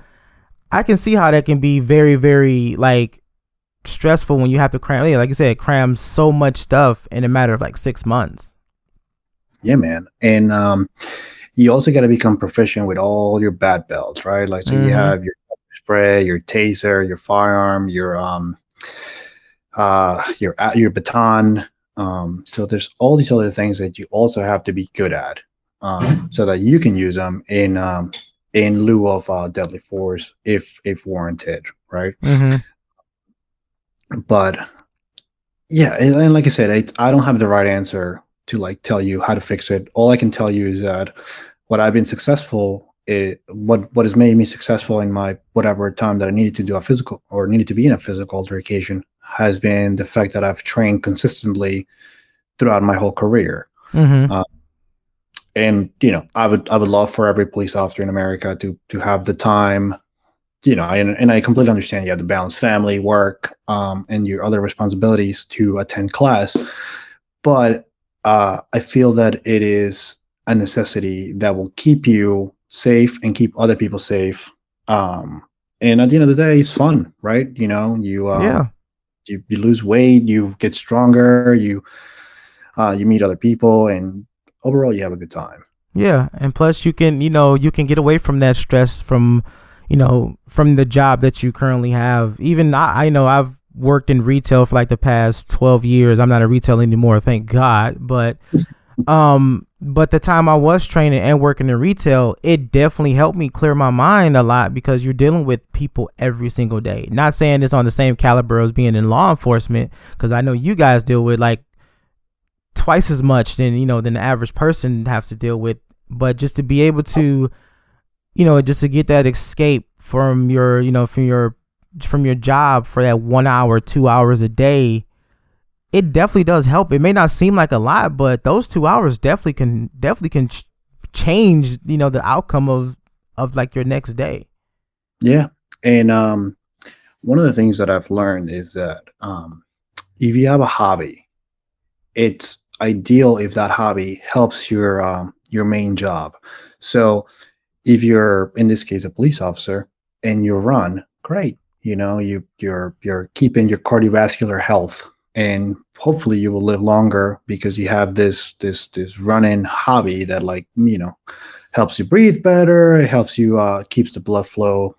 [SPEAKER 2] I can see how that can be very, very like stressful when you have to cram, like you said, cram so much stuff in a matter of like 6 months.
[SPEAKER 3] Yeah, man. And you also got to become proficient with all your bat belts, right? Like, so you have your spray, your taser, your firearm, your baton. So there's all these other things that you also have to be good at, so that you can use them in lieu of deadly force if warranted, right?
[SPEAKER 2] Mm-hmm.
[SPEAKER 3] But yeah, and like I said, I don't have the right answer to like tell you how to fix it. All I can tell you is that what I've been successful, what has made me successful in my whatever time that I needed to do a physical or needed to be in a physical altercation has been the fact that I've trained consistently throughout my whole career.
[SPEAKER 2] Mm-hmm.
[SPEAKER 3] Uh, and I would love for every police officer in America to have the time. And I completely understand you have to balance family, work, and your other responsibilities to attend class. But I feel that it is a necessity that will keep you safe and keep other people safe. Um, and at the end of the day, it's fun, right?
[SPEAKER 2] Yeah.
[SPEAKER 3] You lose weight, you get stronger, you meet other people, and overall, you have a good time.
[SPEAKER 2] Yeah, and plus you can get away from that stress from, from the job that you currently have. Even I know I've worked in retail for like the past 12 years. I'm not a retailer anymore, thank God. But the time I was training and working in retail, it definitely helped me clear my mind a lot because you're dealing with people every single day. Not saying it's on the same caliber as being in law enforcement, because I know you guys deal with like twice as much than the average person has to deal with. But just to be able to, just to get that escape from your job for that 1 hour, 2 hours a day, it definitely does help. It may not seem like a lot, but those 2 hours definitely can change the outcome of like your next day.
[SPEAKER 3] Yeah, and one of the things that I've learned is that if you have a hobby, it's ideal if that hobby helps your main job. So if you're in this case a police officer and you run, great. You're keeping your cardiovascular health, and hopefully you will live longer because you have this running hobby that helps you breathe better. It helps you keeps the blood flow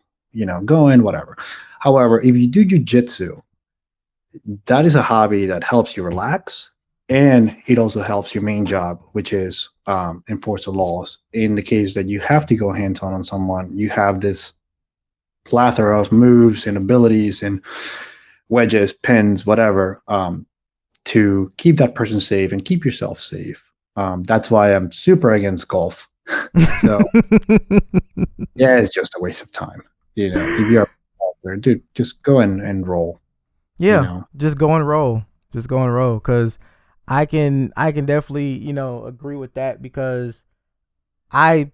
[SPEAKER 3] going, whatever. However, if you do jujitsu, that is a hobby that helps you relax, and it also helps your main job, which is enforce the laws. In the case that you have to go hands on someone, you have this plethora of moves and abilities and wedges, pins, whatever, to keep that person safe and keep yourself safe. That's why I'm super against golf. So yeah, it's just a waste of time. If you're there, dude, just go and roll. You
[SPEAKER 2] Yeah,
[SPEAKER 3] know.
[SPEAKER 2] just go and roll. Just go and roll, because I can definitely agree with that, because I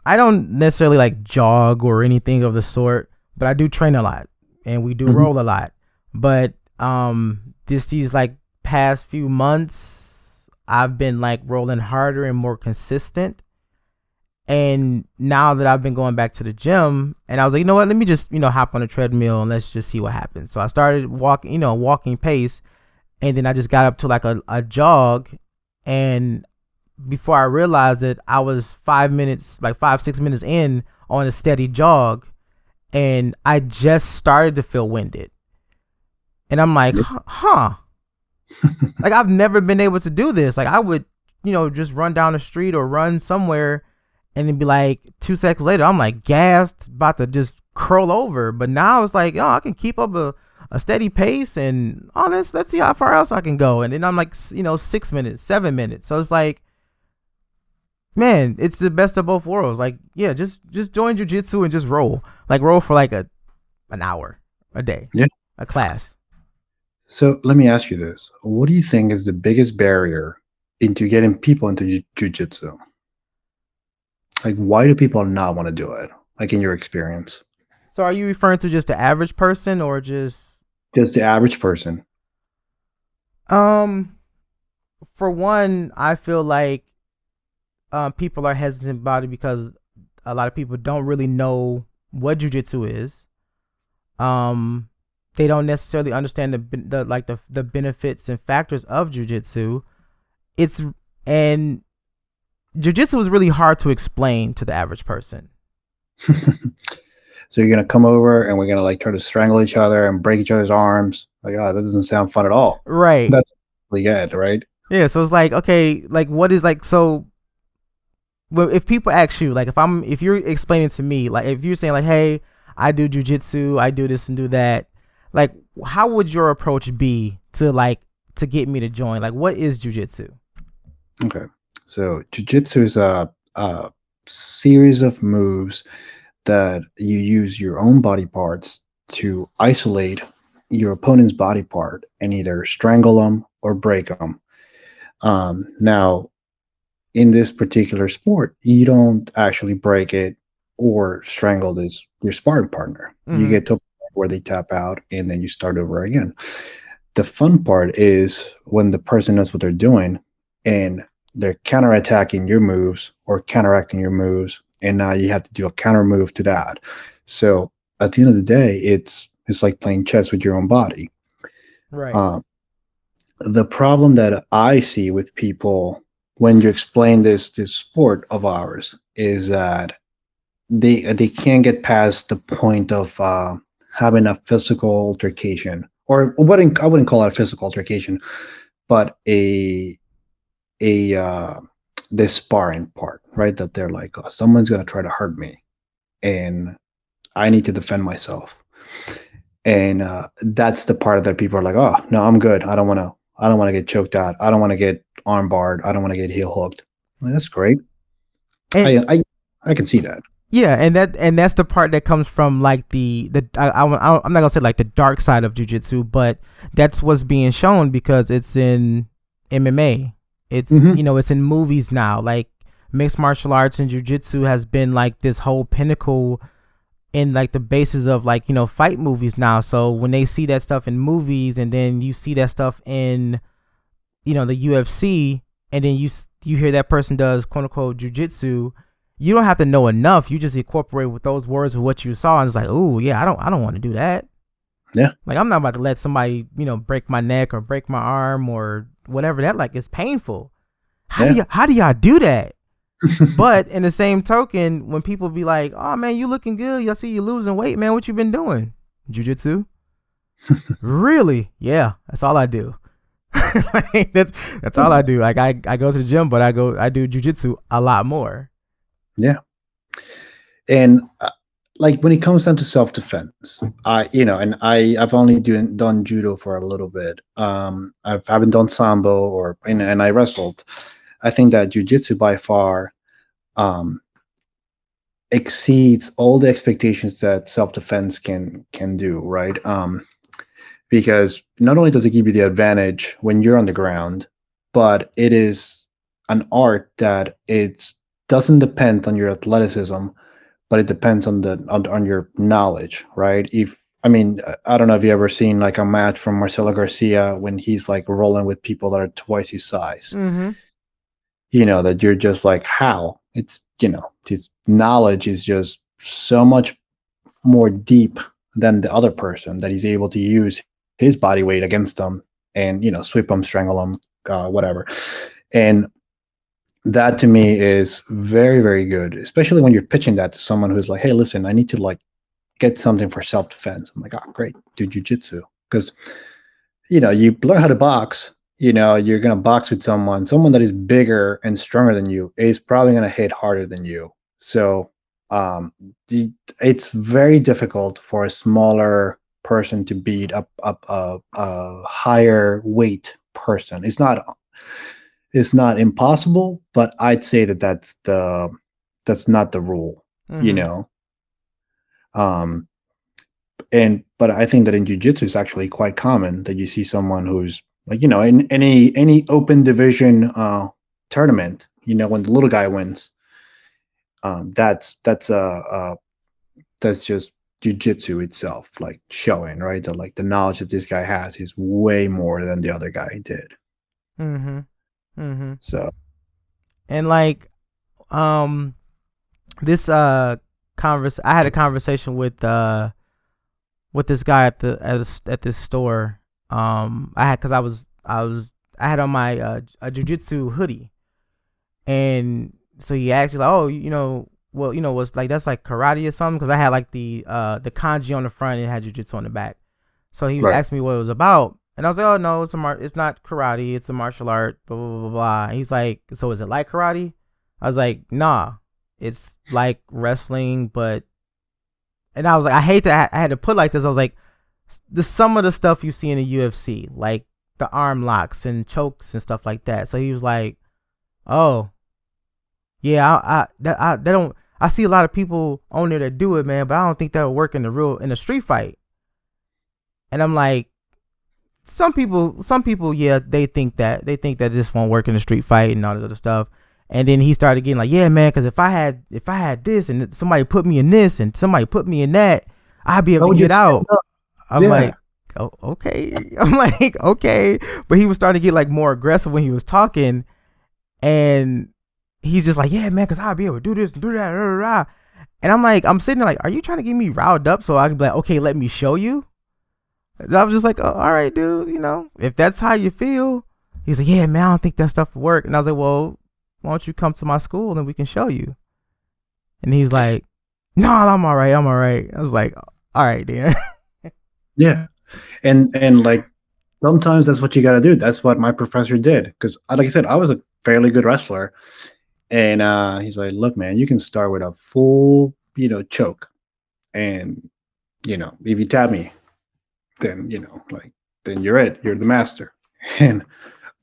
[SPEAKER 2] I don't necessarily like jog or anything of the sort, but I do train a lot and we do
[SPEAKER 3] Mhm.
[SPEAKER 2] roll a lot. But these like past few months I've been like rolling harder and more consistent. And now that I've been going back to the gym, and I was like, you know what, let me just, hop on a treadmill and let's just see what happens. So I started walking, walking pace, and then I just got up to like a jog. And before I realized it, I was 5 minutes, like 5, 6 minutes in on a steady jog, and I just started to feel winded. And I'm like,
[SPEAKER 3] Yep.
[SPEAKER 2] huh. Like I've never been able to do this. Like I would, just run down the street or run somewhere, and then be like 2 seconds later, I'm like gassed, about to just curl over. But now it's like, oh, I can keep up a steady pace, and oh, let's see how far else I can go. And then I'm like, 6 minutes, 7 minutes. So it's like, man, it's the best of both worlds. Like, yeah, just join jujitsu and just roll. Like roll for like an hour a day,
[SPEAKER 3] Yeah.
[SPEAKER 2] a class.
[SPEAKER 3] So let me ask you this: what do you think is the biggest barrier into getting people into jujitsu? Like, why do people not want to do it? Like in your experience,
[SPEAKER 2] So are you referring to just the average person or just
[SPEAKER 3] just the average person.
[SPEAKER 2] um for one, I feel like people are hesitant about it because a lot of people don't really know what jujitsu is. Um, they don't necessarily understand the benefits and factors of jujitsu. It's and jujitsu is really hard to explain to the average person.
[SPEAKER 3] So you're gonna come over and we're gonna like try to strangle each other and break each other's arms. Like, oh, that doesn't sound fun at all.
[SPEAKER 2] Right.
[SPEAKER 3] That's really good, right?
[SPEAKER 2] Yeah. So it's like, okay, like what is like so well, if people ask you, like if you're explaining to me, like if you're saying like, hey, I do jujitsu, I do this and do that, like how would your approach be to get me to join? Like, what is jujitsu?
[SPEAKER 3] Okay. So jujitsu is a series of moves that you use your own body parts to isolate your opponent's body part and either strangle them or break them. Now, in this particular sport, you don't actually break it or strangle this your sparring partner. You
[SPEAKER 2] Mm-hmm.
[SPEAKER 3] get to a point where they tap out and then you start over again. The fun part is when the person knows what they're doing and they're counterattacking your moves or counteracting your moves, and now you have to do a counter move to that. So at the end of the day, it's like playing chess with your own body.
[SPEAKER 2] Right.
[SPEAKER 3] Um, the problem that I see with people when you explain this sport of ours is that they can't get past the point of having a physical altercation, or I wouldn't call it a physical altercation, but a the sparring part, right? That they're like, oh, someone's gonna try to hurt me, and I need to defend myself, and that's the part that people are like, oh no, I'm good. I don't want to get choked out. I don't want to get arm barred. I don't want to get heel hooked. Well, that's great.
[SPEAKER 2] And
[SPEAKER 3] I can see that.
[SPEAKER 2] yeah, and that's the part that comes from like I'm not gonna say like the dark side of jujitsu, but that's what's being shown because it's in MMA. It's
[SPEAKER 3] Hmm.
[SPEAKER 2] it's in movies now. Like mixed martial arts and jujitsu has been like this whole pinnacle in like the basis of like fight movies now. So when they see that stuff in movies, and then you see that stuff in the UFC, and then you hear that person does quote unquote jujitsu, you don't have to know enough. You just incorporate with those words of what you saw, and it's like, oh yeah, I don't want to do that.
[SPEAKER 3] Yeah.
[SPEAKER 2] Like I'm not about to let somebody break my neck or break my arm or whatever. That like is painful.
[SPEAKER 3] Yeah.
[SPEAKER 2] How do y'all do that? But in the same token, when people be like, "Oh man, you looking good. I see you losing weight, man. What you been doing? Jiu-jitsu? Really? Yeah, that's all I do. Like, that's all I do. Like I go to the gym, but I do jiu-jitsu a lot more.
[SPEAKER 3] Yeah. And like when it comes down to self defense, and I've only done judo for a little bit. I haven't done sambo and I wrestled. I think that jujitsu by far um, exceeds all the expectations that self defense can do. Right. Because not only does it give you the advantage when you're on the ground, but it is an art that it doesn't depend on your athleticism, but it depends on on your knowledge, right? If I mean, I don't know if you ever seen like a match from Marcelo Garcia when he's like rolling with people that are twice his size.
[SPEAKER 2] Mm-hmm.
[SPEAKER 3] That you're just like, how? It's his knowledge is just so much more deep than the other person that he's able to use his body weight against them and sweep them, strangle them, whatever. And that to me is very, very good, especially when you're pitching that to someone who's like, hey, listen, I need to like get something for self-defense. I'm like, oh great, do jujitsu. Because you learn how to box, you're gonna box with someone that is bigger and stronger than you is probably gonna hit harder than you. So it's very difficult for a smaller person to beat up a higher weight person. It's not impossible, but I'd say that's not the rule, you
[SPEAKER 2] Mm-hmm.
[SPEAKER 3] know. Um, but I think that in jujitsu it's actually quite common that you see someone who's like, in any open division tournament, when the little guy wins, that's just jujitsu itself, like showing, right? That like the knowledge that this guy has is way more than the other guy did.
[SPEAKER 2] Mm-hmm. Mm-hmm.
[SPEAKER 3] So
[SPEAKER 2] And like um this I had a conversation with this guy at this store. I had because I had on my a jujitsu hoodie, and so he asked me like, oh, well, what's like that's like karate or something, because I had like the kanji on the front and it had jujitsu on the back. So he was
[SPEAKER 3] right.
[SPEAKER 2] asking me what it was about, and I was like, oh no, it's not karate, it's a martial art, blah blah blah blah blah. And he's like, so is it like karate? I was like, nah, it's like wrestling, but, and I was like, I hate that I had to put it like this. I was like, some of the stuff you see in the UFC, like the arm locks and chokes and stuff like that. So he was like, oh, yeah, they don't. I see a lot of people on there that do it, man, but I don't think that would work in a street fight. And I'm like, some people, yeah, they think that this won't work in a street fight and all this other stuff. And then he started getting like, yeah, man, because if I had this and somebody put me in this and somebody put me in that, I'd be able to get out. I'm like, oh, okay. I'm like, okay. But he was starting to get like more aggressive when he was talking, and he's just like, yeah, man, because I'll be able to do this and do that. Rah, rah, rah. And I'm like, I'm sitting there like, are you trying to get me riled up so I can be like, okay, let me show you? And I was just like, oh, all right, dude, if that's how you feel. He's like, yeah, man, I don't think that stuff will work. And I was like, well, why don't you come to my school and we can show you? And he's like, no, I'm all right. I was like, all right, then.
[SPEAKER 3] Yeah. And like sometimes that's what you got to do. That's what my professor did. Because like I said, I was a fairly good wrestler. And he's like, look, man, you can start with a full, choke. And, if you tap me, then, then you're it. You're the master. And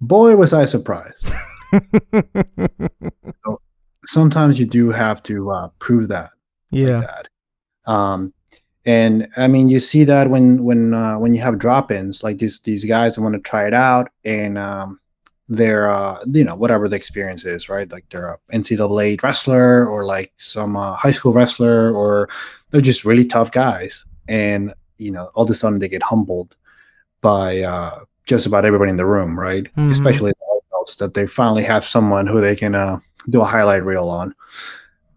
[SPEAKER 3] boy, was I surprised. So sometimes you do have to prove that.
[SPEAKER 2] Yeah.
[SPEAKER 3] Like that. And I mean, you see that when you have drop-ins, like these guys that want to try it out, and they're whatever the experience is, right? Like they're a NCAA wrestler or like some high school wrestler, or they're just really tough guys, and all of a sudden they get humbled by just about everybody in the room, right?
[SPEAKER 2] Mm-hmm.
[SPEAKER 3] Especially the white belts, that they finally have someone who they can do a highlight reel on.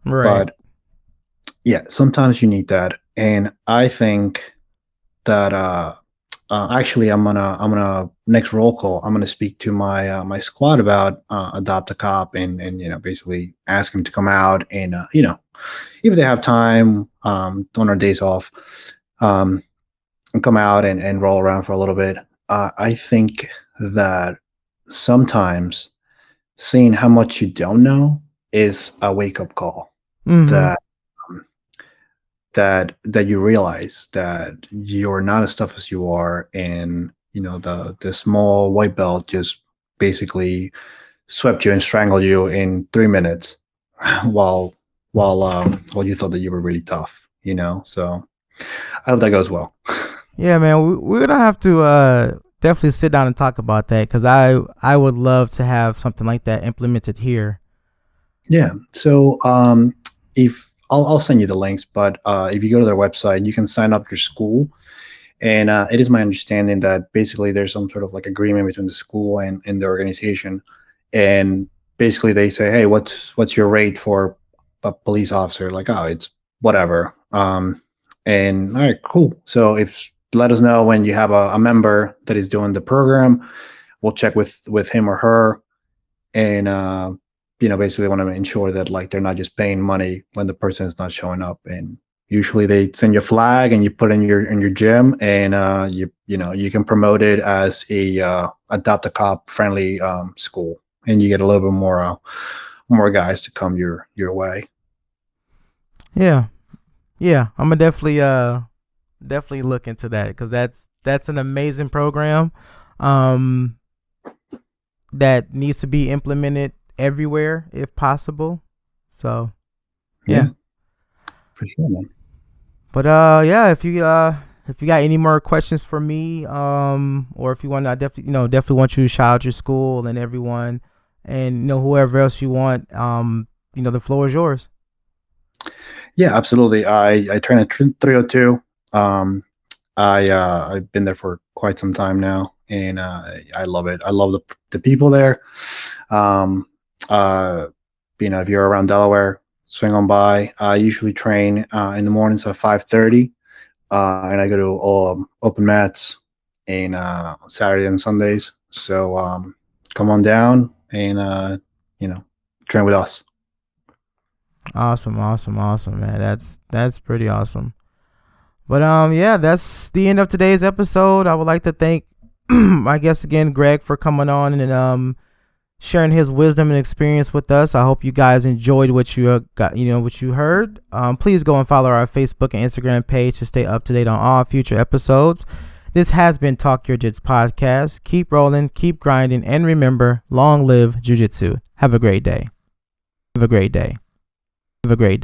[SPEAKER 2] Right.
[SPEAKER 3] But yeah, sometimes you need that. And I think that actually I'm gonna next roll call, I'm gonna speak to my squad about adopt a cop, and basically ask him to come out, and if they have time on our days off, and come out and roll around for a little bit. I think that sometimes seeing how much you don't know is a wake up call.
[SPEAKER 2] Mm-hmm.
[SPEAKER 3] that you realize that you're not as tough as you are, and the small white belt just basically swept you and strangled you in 3 minutes while you thought that you were really tough. So I hope that goes well.
[SPEAKER 2] Yeah, man, we're gonna have to definitely sit down and talk about that, because I would love to have something like that implemented here.
[SPEAKER 3] Yeah. So if I'll send you the links, but if you go to their website, you can sign up your school. And it is my understanding that basically there's some sort of like agreement between the school and the organization. And basically they say, hey, what's your rate for a police officer? Like, oh, it's whatever. And all right, cool. So let us know when you have a member that is doing the program. We'll check with him or her. And basically want to ensure that like they're not just paying money when the person is not showing up. And usually they send you a flag and you put it in your gym, and you can promote it as a adopt a cop friendly school, and you get a little bit more guys to come your way.
[SPEAKER 2] Yeah, I'm gonna definitely look into that, because that's an amazing program that needs to be implemented everywhere if possible. So yeah.
[SPEAKER 3] For sure, man.
[SPEAKER 2] But yeah, if you got any more questions for me, or if you want, I definitely want you to shout out your school and everyone, and whoever else you want, the floor is yours.
[SPEAKER 3] Yeah, absolutely. I train at 302. I've been there for quite some time now, and I love it. I love the people there. If you're around Delaware, swing on by. I usually train in the mornings at 5:30, and I go to all open mats and Saturday and Sundays. So come on down and train with us.
[SPEAKER 2] Awesome, man. That's pretty awesome. But yeah, that's the end of today's episode. I would like to thank my guest again, Greg, for coming on and sharing his wisdom and experience with us. I hope you guys enjoyed what you got, what you heard. Please go and follow our Facebook and Instagram page to stay up to date on all future episodes. This has been Talk Your Jits podcast. Keep rolling, keep grinding, and remember, long live Jiu-Jitsu. Have a great day. Have a great day. Have a great day.